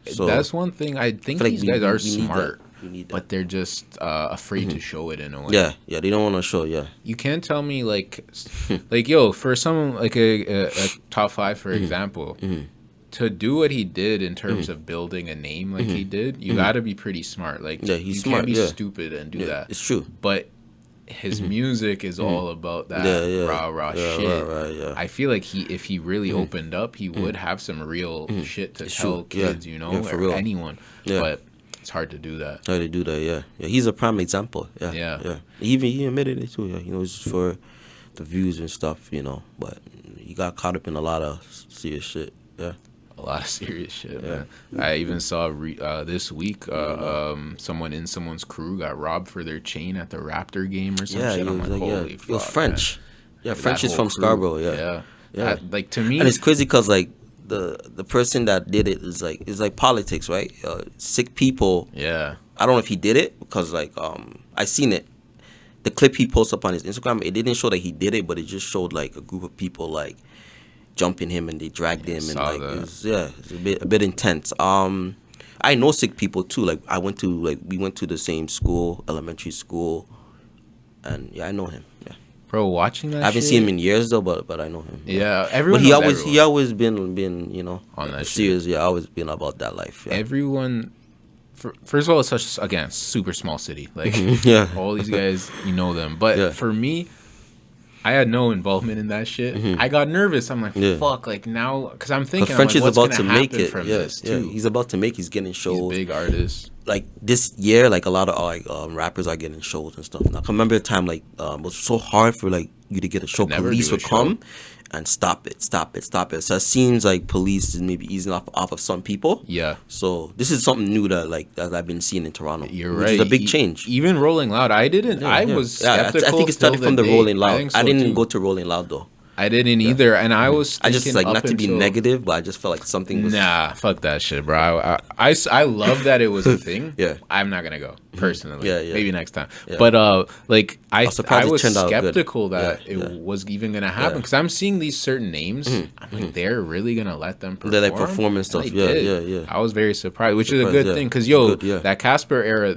So that's one thing. I think these guys are smart, but they're just afraid to show it in a way. Yeah. They don't want to show. Yeah. You can't tell me like yo, for someone like a top 5, for example, to do what he did in terms of building a name like he did, you got to be pretty smart. Like he's you smart. can't be stupid and do that. It's true. But his music is all about that rah shit. Right. I feel like if he really opened up, he would have some real shit to tell kids, you know, or anyone. But it's hard to do that. Yeah. He's a prime example. Yeah. He admitted it too. Yeah, you know, it's for the views and stuff, you know. But he got caught up in a lot of serious shit. Yeah. A lot of serious shit, man. I even saw this week someone in someone's crew got robbed for their chain at the Raptor game or some shit. I'm like, holy fuck, it was French. Man. Yeah, French is from Scarborough. Yeah. That, like, to me, and it's crazy because like the person that did it is like politics, right? Sick people. Yeah. I don't know if he did it because like I seen it. The clip he posted up on his Instagram, it didn't show that he did it, but it just showed like a group of people like jumping him and they dragged him and like it's a bit intense. I know sick people too. Like we went to the same school, elementary school, and I know him. Yeah, bro, watching that. I haven't seen him in years though, but I know him. Yeah, everyone. But he always been you know on that serious. Shit. Yeah, always been about that life. Yeah. Everyone. First of all, it's such again super small city. Like all these guys, you know them. But for me, I had no involvement in that shit. I got nervous. I'm like, fuck, like now, because I'm thinking, French is about to make it. From this too? He's about to make. He's getting shows. He's a big artist. Like this year, like a lot of rappers are getting shows and stuff. Now, I remember the time like it was so hard for like you to get a show. Police would come and stop it. So it seems like police is maybe easing off of some people. Yeah. So this is something new that I've been seeing in Toronto. You're right. Which is a big change. Even Rolling Loud, I didn't. I was skeptical. I think it started from the Rolling Loud. I didn't go to Rolling Loud though. I didn't either, and I was thinking, I just like not to be negative, but I just felt like something was fuck that shit, bro. I love that it was a thing. Yeah, I'm not gonna go personally. Maybe next time. Yeah. But like I was skeptical that it was even gonna happen because I'm seeing these certain names. I'm like, they're really gonna let them perform. They like perform and stuff. Yeah. I was very surprised, which is a good thing because that Casper era.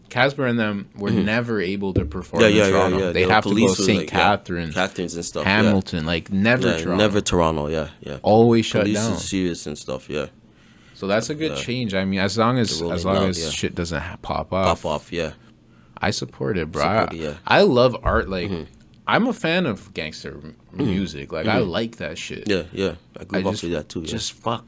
Casper and them were never able to perform in Toronto. They'd have to go St. Catharines, and stuff. Hamilton, like never Toronto. Never Toronto, yeah. Always shut down. Police is serious and stuff, yeah. So that's a good change. I mean, as long as shit doesn't pop off. Yeah. I support it, bro. I love art. Like, I'm a fan of gangster music. Like, I like that shit. Yeah. I grew up with that too. Just fuck.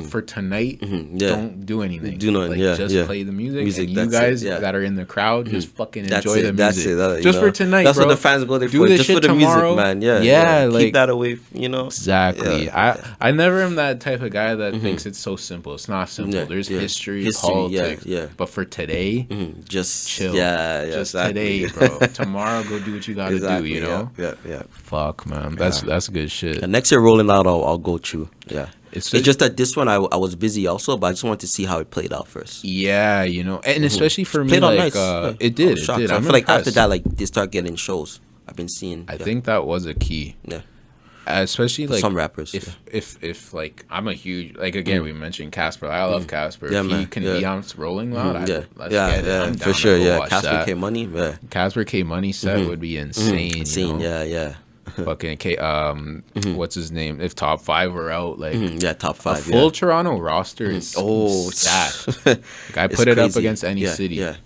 For tonight, don't do anything. Do nothing. Just play the music. And you guys that are in the crowd, just fucking enjoy the music. Just for tonight, that's bro. what the fans go there do for. The just shit for the tomorrow. Music, man. Yeah. Like, keep that away. You know. Exactly. I never am that type of guy that thinks it's so simple. It's not simple. There's history, politics. But for today, just chill. Just today, bro. Tomorrow, go do what you gotta do. You know. Yeah. Fuck, man. That's good shit. And next year, Rolling Out, I'll go through. Yeah. It's just that this one I was busy also, but I just wanted to see how it played out first. Yeah, you know, and especially for me, like it did. I feel like after that, like they start getting shows. I've been seeing. I think that was a key. Yeah. Especially for like some rappers. If like I'm a huge again we mentioned Casper. I love Casper. Yeah, if he can be on Rolling Loud, let's get it. I'm for sure. Yeah, Casper K Money. Yeah. Casper K Money set would be insane. Insane. You know? Yeah. Fucking what's his name? If top 5 were out, like top 5. A full Toronto roster is sad. Like, I put it up against any city. Yeah.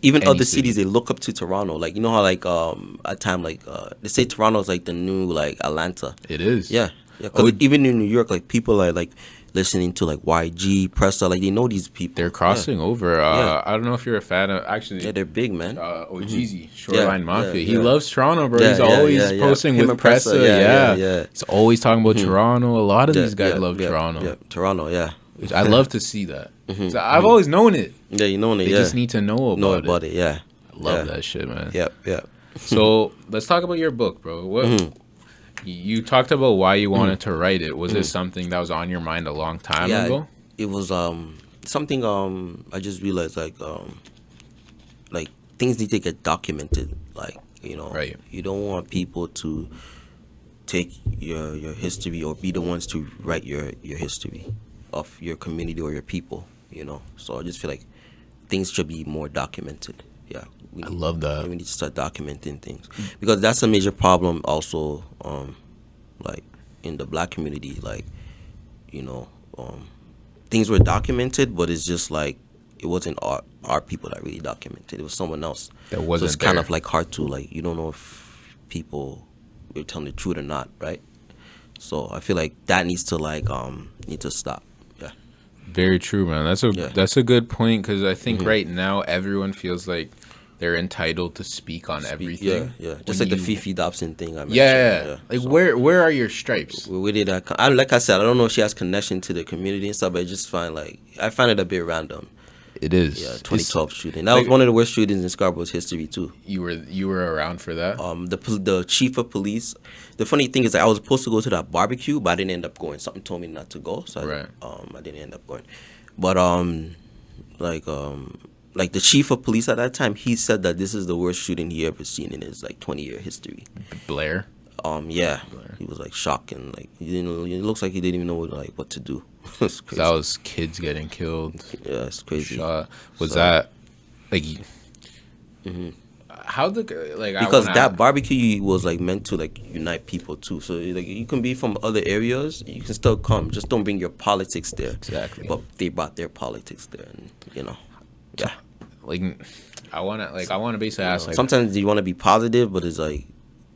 Even other cities, they look up to Toronto. Like, you know how like at time like they say Toronto is like the new like Atlanta. It is. Yeah. Because even in New York, like people are like listening to like YG, Pressa, like they know these people. They're crossing over. I don't know if you're a fan of actually. Yeah, they're big, man. Ojeezy, Shoreline Mafia. He loves Toronto, bro. He's always posting Him with Pressa. Yeah. He's always talking about Toronto. A lot of these guys love Toronto. Yeah, Toronto. Yeah. Which I love to see that. So I've always known it. Yeah, you know it. They just need to know about it. Yeah. I love that shit, man. Yep. So let's talk about your book, bro. What? You talked about why you wanted to write it. Was it something that was on your mind a long time ago? it was something I just realized like things need to get documented. Like, you know, Right. you don't want people to take your history or be the ones to write your history of your community or your people, you know. So I just feel like things should be more documented. Yeah, I love that. we need to start documenting things, because that's a major problem also, like in the black community. Like, you know, things were documented, but it's just like it wasn't our people that really documented. It was someone else. That wasn't so it's kind there. of like hard to, like, you don't know if people are telling the truth or not, right? So I feel like that needs to need to stop. Yeah. Very true, man. That's a good point, because I think right now everyone feels like they're entitled to speak on everything. Yeah. Just like the Fifi Dobson thing I mentioned. Yeah. Like, so, where are your stripes? where did like I said, I don't know if she has connection to the community and stuff, but I find it a bit random. It is. Yeah, 2012 shooting. That was one of the worst shootings in Scarborough's history too. You were around for that? The chief of police. The funny thing is that I was supposed to go to that barbecue, but I didn't end up going. Something told me not to go, so I didn't end up going. But like the chief of police at that time, he said that this is the worst shooting he ever seen in his like 20-year history. Blair? Yeah. Blair. He was like shocked, and like, you know, it looks like he didn't even know what to do. It's crazy. That was kids getting killed. Yeah, it's crazy. Was that like? How because that barbecue was like meant to like unite people too. So like, you can be from other areas, you can still come. Just don't bring your politics there. Exactly. But they brought their politics there, and you know, yeah. Like, I wanna basically ask. Like, sometimes you want to be positive, but it's like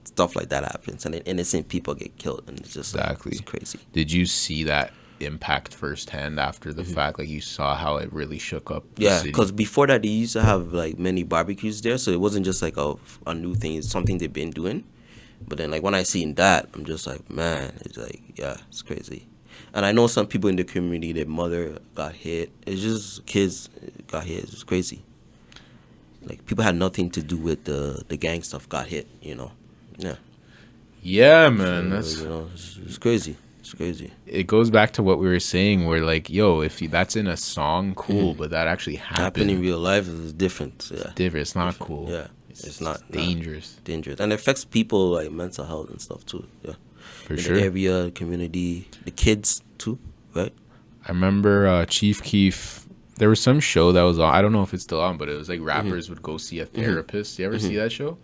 stuff like that happens, and then innocent people get killed, and it's just exactly it's crazy. Did you see that impact firsthand after the fact? Like, you saw how it really shook up the yeah, city? because before that they used to have like many barbecues there, so it wasn't just like a new thing. It's something they've been doing. But then like when I seen that, I'm just like, man, it's like, yeah, it's crazy. And I know some people in the community, their mother got hit. It's just kids got hit. It's crazy. Like, people had nothing to do with the gang stuff got hit, you know. Yeah, man, that's, you know, it's crazy. It's crazy. It goes back to what we were saying, where like, yo, if that's in a song, cool, but that actually happened in real life is different. Yeah, it's different. It's not cool. Yeah, it's not dangerous. Dangerous, and it affects people like mental health and stuff too. Yeah, for in sure. The area, the community, the kids too, right? I remember Chief Keef. There was some show that was on. I don't know if it's still on, but it was like rappers would go see a therapist. You ever see that show?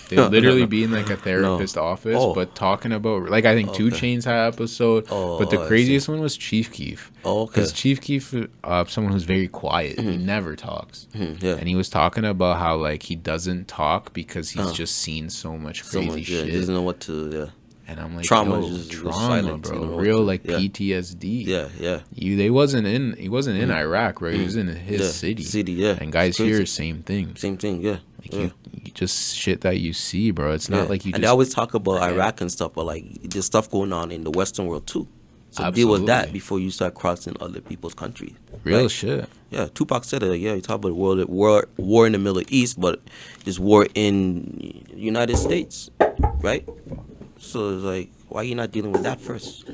They would literally be in like a therapist office, but talking about, like, I think 2 Chainz had an episode, but the craziest one was Chief Keef. Because Chief Keef, someone who's very quiet, he never talks, and he was talking about how like he doesn't talk because he's just seen so much crazy shit. He doesn't know what to. And I'm like, trauma, trauma, bro. Real like PTSD. Yeah. He wasn't in Iraq, bro. He was in his city. And guys here, same thing. Yeah. Like, you just shit that you see, bro. It's not like you. And they always talk about Iraq and stuff, but like there's stuff going on in the Western world too. So deal with that before you start crossing other people's countries. Real shit. Yeah, Tupac said it. Like, you talk about war in the Middle East, but there's war in United States, right? So it's like, why are you not dealing with that first?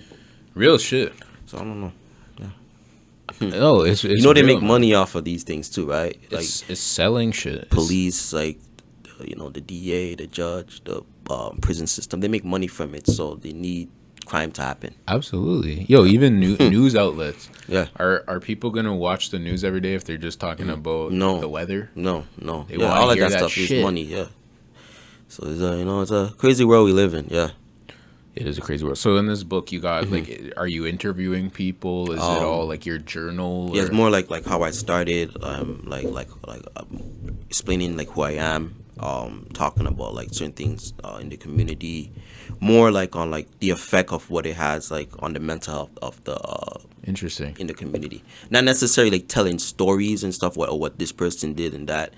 Real shit. So I don't know. No, it's you know, they make money off of these things too, right? Like, it's selling shit. Police, like, you know, the DA, the judge, the prison system, they make money from it, so they need crime to happen. Absolutely. Yo, even news outlets. Yeah. Are people gonna watch the news every day if they're just talking about the weather? No. They all of that stuff shit. is money. Yeah. So it's you know, it's a crazy world we live in. Yeah. It is a crazy world. So in this book, you got like, are you interviewing people? Is it all like your journal? Yeah, it's more like how I started. Explaining like who I am. Talking about like certain things in the community, more like on like the effect of what it has like on the mental health of the interesting in the community. Not necessarily like telling stories and stuff what this person did and that.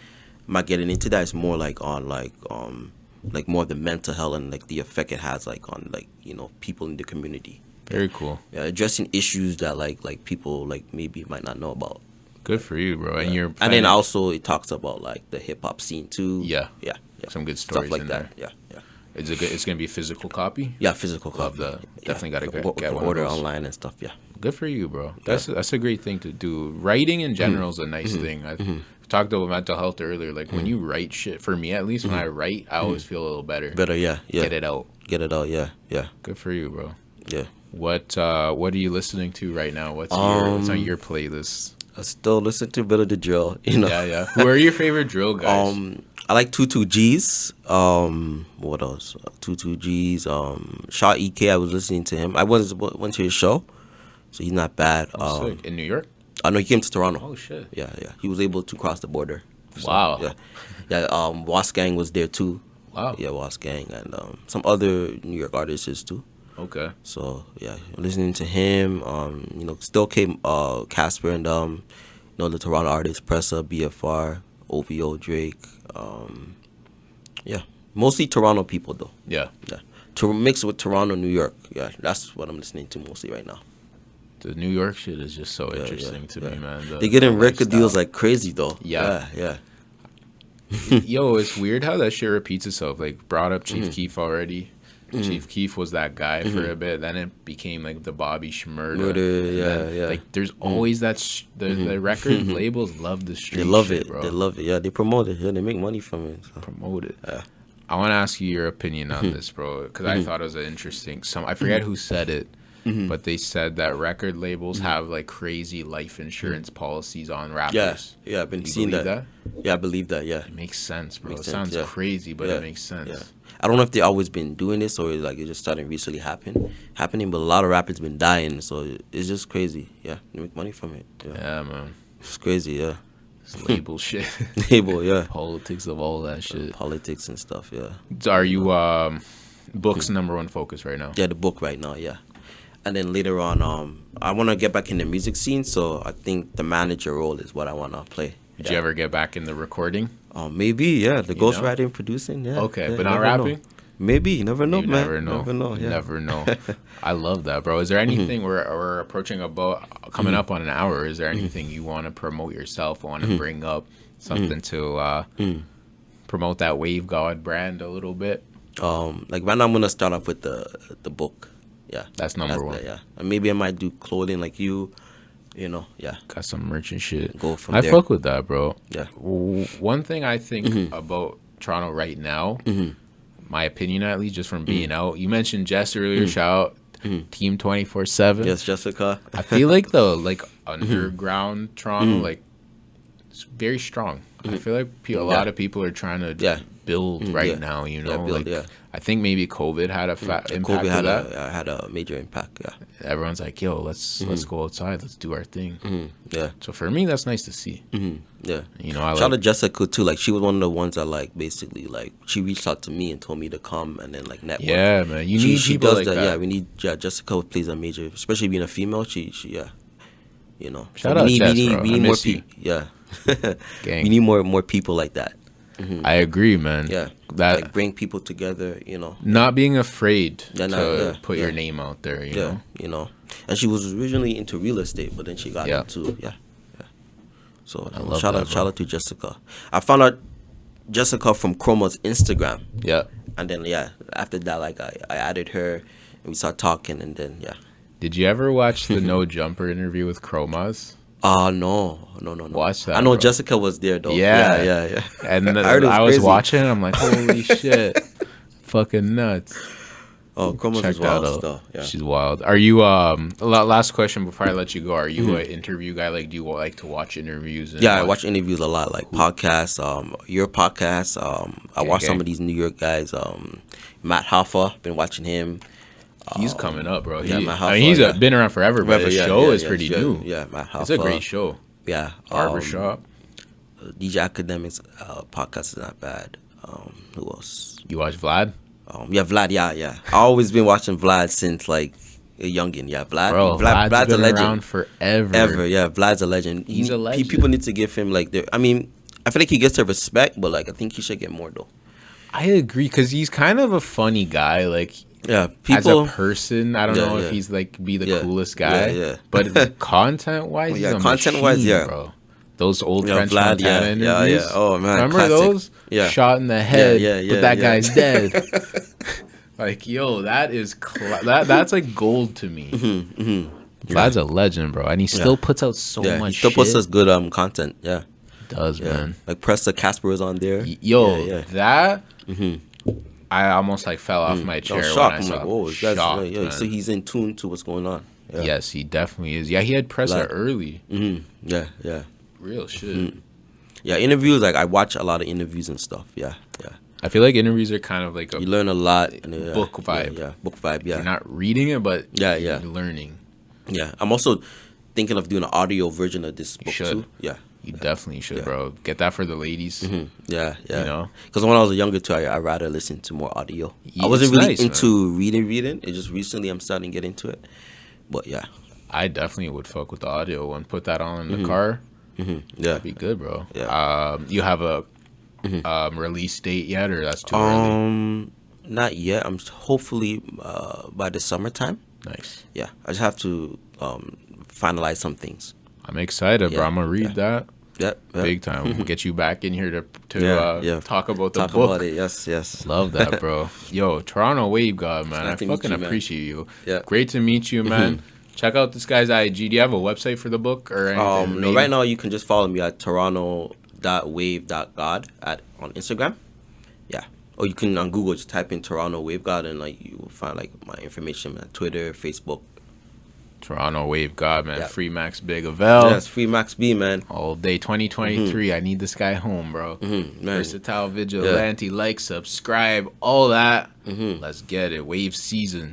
I'm not getting into that. It's more like on like more of the mental health and like the effect it has like on like, you know, people in the community. Very cool. Yeah, addressing issues that like people like maybe might not know about. Good for you, bro. Yeah. And then also it talks about like the hip hop scene too. Yeah. Some good stories stuff like in that. there. Yeah. It's gonna be a physical copy. Yeah, physical Love copy. that. Definitely gotta get one order of those. online and stuff. Yeah. Good for you, bro. That's a great thing to do. Writing in general is a nice thing. I talked about mental health earlier. Like when you write shit, for me at least, when I write, I always feel a little better. Yeah. Get it out. Yeah. Good for you, bro. Yeah. What are you listening to right now? What's on your playlist? I still listen to a bit of the drill, you know. Yeah. Who are your favorite drill guys? I like 22G's. What else? 22G's. Shot EK. I was listening to him. I went to his show, so he's not bad. Sick. In New York? I know he came to Toronto. Oh shit. Yeah. He was able to cross the border. So, wow. Yeah. Wasp Gang was there too. Wow. Yeah, Wasp Gang and some other New York artists too. Okay. So yeah, listening to him. Still came Casper and the Toronto artists Pressa, BFR, OVO, Drake. Mostly Toronto people though. Yeah. To mix with Toronto, New York. Yeah, that's what I'm listening to mostly right now. The New York shit is just so interesting to me, man. They getting record deals like crazy though. Yeah. Yo, it's weird how that shit repeats itself. Like, brought up Chief Keef already. Chief Keef was that guy for a bit. Then it became like the Bobby Shmurda. Like, there's always that. The record labels love the street. They love shit, it, bro. They love it. Yeah, they promote it. Yeah, they make money from it. So. Promote it. Yeah. I want to ask you your opinion on this, bro, because I thought it was an interesting. I forget who said it, but they said that record labels have like crazy life insurance policies on rappers. Yeah, I've been seeing that. Yeah, I believe that. Yeah, it makes sense, bro. It sounds crazy, but it makes sense. Yeah. I don't know if they always been doing this or like it just started recently happening, but a lot of rappers been dying, so it's just crazy. Yeah, they make money from it. Yeah, man. It's crazy. Yeah. It's label shit. Label, yeah. Politics of all that shit. Politics and stuff, yeah. Are you book's number one focus right now? Yeah, the book right now, yeah. And then later on, I want to get back in the music scene, so I think the manager role is what I want to play. Did you ever get back in the recording? Maybe, yeah. The ghostwriting, producing, yeah. Okay, yeah, but not rapping? Maybe, you never know, man. Never know. Yeah. Never know. I love that, bro. Is there anything we're approaching coming up on an hour? Is there anything you want to promote yourself, want to bring up, something to promote that Wave God brand a little bit? Like right now, I'm gonna start off with the book. Yeah, that's number one. Yeah, and maybe I might do clothing like you. Yeah. Got some merch and shit. Go from there. I fuck with that, bro. Yeah. One thing I think about Toronto right now, my opinion at least, just from being out. You mentioned Jess earlier. Shout out Team 24/7. Yes, Jessica. I feel like the underground Toronto it's very strong. I feel like a lot of people are trying to build right now. I think maybe COVID had a impact. COVID had a major impact. Yeah. Everyone's like, yo, let's go outside, let's do our thing. Yeah. So for me, that's nice to see. Yeah. I shout out to Jessica too. Like she was one of the ones that basically she reached out to me and told me to come and then network. Yeah, man. You need people does like that. Yeah, we need. Yeah, Jessica plays a major, especially being a female. She Shout out Jess, bro. We need more people. Yeah. We need more people like that. I agree, man. Yeah, that bring people together. Not being afraid to put your name out there. You know. And she was originally into real estate, but then she got into So shout out to Jessica. I found out Jessica from Chroma's Instagram. Yeah. And then after that, I added her, and we started talking, and then Did you ever watch the No Jumper interview with Chromas? No. Watch that. I know bro. Jessica was there though. Yeah. And I was watching it, I'm like, holy shit. Fucking nuts. Oh, Chroma's is wild stuff. Yeah. She's wild. Are you last question before I let you go, are you an interview guy? Like, do you like to watch interviews? I watch interviews a lot, like podcasts, your podcast. I watch some of these New York guys. Matt Hoffa, been watching him. He's coming up, bro. Matt Hoffa, he's been around forever, but his show is pretty new. Yeah, Matt Hoffa. It's a great show. Yeah. Barbershop. DJ Academics podcast is not bad. Who else? You watch Vlad? Vlad. Yeah. I always been watching Vlad since a youngin. Yeah, Vlad. Bro, Vlad's been a legend. Around forever. Ever. Yeah, Vlad's a legend. He's a legend. People need to give him I feel like he gets the respect, but I think he should get more though. I agree, because he's kind of a funny guy. People, as a person, I don't know if he's be the coolest guy. Yeah. But content-wise, he's a machine, bro. Those old French Montana interviews. Yeah. Oh man, remember classic. Those? Yeah. Shot in the head, but that guy's dead. That is that's gold to me. Vlad's a legend, bro, and he still puts out so much. He still puts shit. us good content. Yeah, he does, man. Like Pressa Casper is on there. That. I almost like fell off my chair when I saw. Whoa, so he's in tune to what's going on. Yeah. Yes, he definitely is. Yeah, he had Pressa early. Yeah. Real shit. Yeah, interviews. Like I watch a lot of interviews and stuff. Yeah. I feel like interviews are kind of like you learn a lot. Book vibe. Yeah, book vibe. Yeah. You're not reading it, but you're learning. Yeah, I'm also thinking of doing an audio version of this book too. Yeah. You definitely should, bro. Get that for the ladies. Yeah. You know? Because when I was younger too, I rather listen to more audio. I wasn't really into reading. It just recently I'm starting to get into it. But yeah. I definitely would fuck with the audio one. Put that on in the car. Yeah. That'd be good, bro. Yeah. You have a release date yet, or that's too early? Not yet. I'm hopefully by the summertime. Nice. Yeah. I just have to finalize some things. I'm excited, bro. I'm gonna read that. Yep. Big time. We'll get you back in here to talk about the book. Talk about it. Yes. Love that, bro. Yo, Toronto Wave God, man. I fucking appreciate you. Yeah. Great to meet you, man. Check out this guy's IG. Do you have a website for the book or anything? No, right now you can just follow me at toronto.wave.god on Instagram. Yeah. Or you can on Google just type in Toronto Wave God and like you will find like my information on Twitter, Facebook. Toronto Wave God, man. Free Max Big Avel. Yes, free Max B, man. All day 2023. I need this guy home, bro. Versatile Vigilante. Like, subscribe, all that. Let's get it. Wave season.